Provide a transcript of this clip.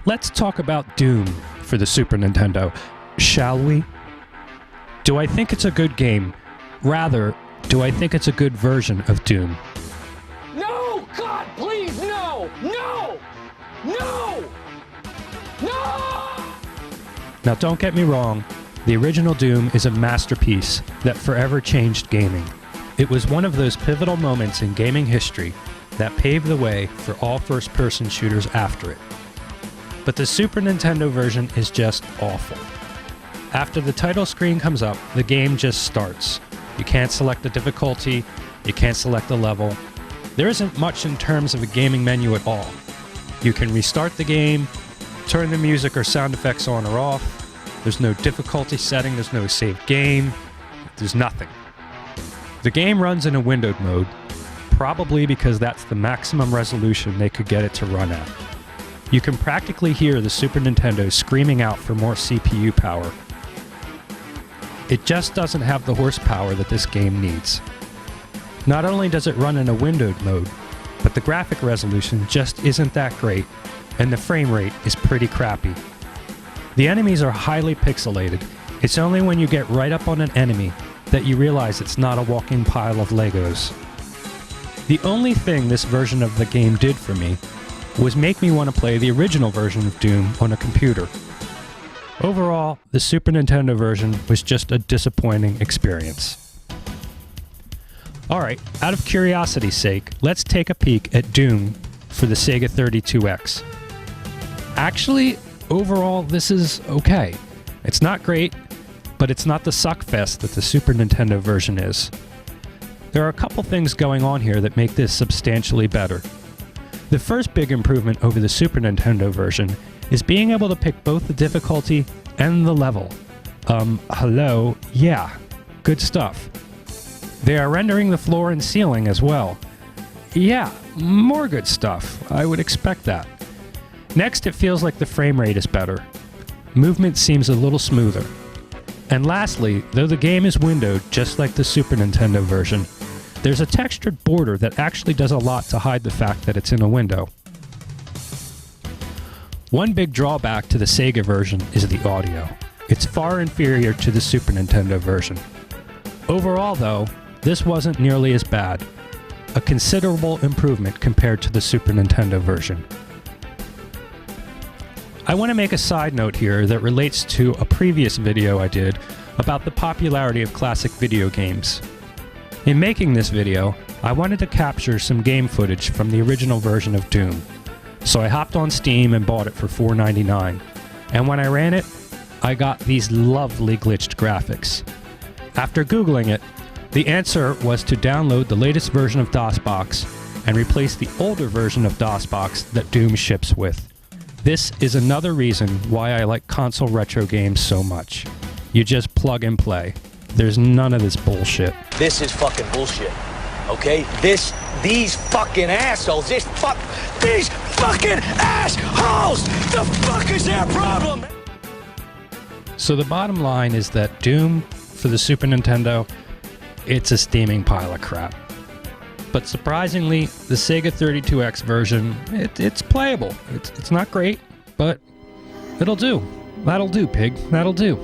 Let's talk about Doom for the Super Nintendo, shall we? Do I think it's a good game? Rather, do I think it's a good version of Doom? No! God, please, no! No! No! No! Now don't get me wrong, the original Doom is a masterpiece that forever changed gaming. It was one of those pivotal moments in gaming history that paved the way for all first-person shooters after it. But the Super Nintendo version is just awful. After the title screen comes up, the game just starts. You can't select the difficulty, you can't select the level. There isn't much in terms of a gaming menu at all. You can restart the game, turn the music or sound effects on or off. There's no difficulty setting, there's no save game, there's nothing. The game runs in a windowed mode, probably because that's the maximum resolution they could get it to run at. You can practically hear the Super Nintendo screaming out for more CPU power. It just doesn't have the horsepower that this game needs. Not only does it run in a windowed mode, but the graphic resolution just isn't that great, and the frame rate is pretty crappy. The enemies are highly pixelated. It's only when you get right up on an enemy that you realize it's not a walking pile of Legos. The only thing this version of the game did for me was make me want to play the original version of Doom on a computer. Overall, the Super Nintendo version was just a disappointing experience. Alright, out of curiosity's sake, let's take a peek at Doom for the Sega 32X. Actually, overall, this is okay. It's not great, but it's not the suckfest that the Super Nintendo version is. There are a couple things going on here that make this substantially better. The first big improvement over the Super Nintendo version is being able to pick both the difficulty and the level. Hello? Yeah, good stuff. They are rendering the floor and ceiling as well. Yeah, more good stuff. I would expect that. Next, it feels like the frame rate is better. Movement seems a little smoother. And lastly, though the game is windowed just like the Super Nintendo version, there's a textured border that actually does a lot to hide the fact that it's in a window. One big drawback to the Sega version is the audio. It's far inferior to the Super Nintendo version. Overall though, this wasn't nearly as bad. A considerable improvement compared to the Super Nintendo version. I want to make a side note here that relates to a previous video I did about the popularity of classic video games. In making this video, I wanted to capture some game footage from the original version of Doom. So I hopped on Steam and bought it for $4.99. And when I ran it, I got these lovely glitched graphics. After Googling it, the answer was to download the latest version of DOSBox and replace the older version of DOSBox that Doom ships with. This is another reason why I like console retro games so much. You just plug and play. There's none of this bullshit. This is fucking bullshit. Okay? These fucking assholes, these fucking assholes! The fuck is their problem? So the bottom line is that Doom for the Super Nintendo, it's a steaming pile of crap. But surprisingly, the Sega 32X version, it's playable. It's not great, but it'll do. That'll do, pig. That'll do.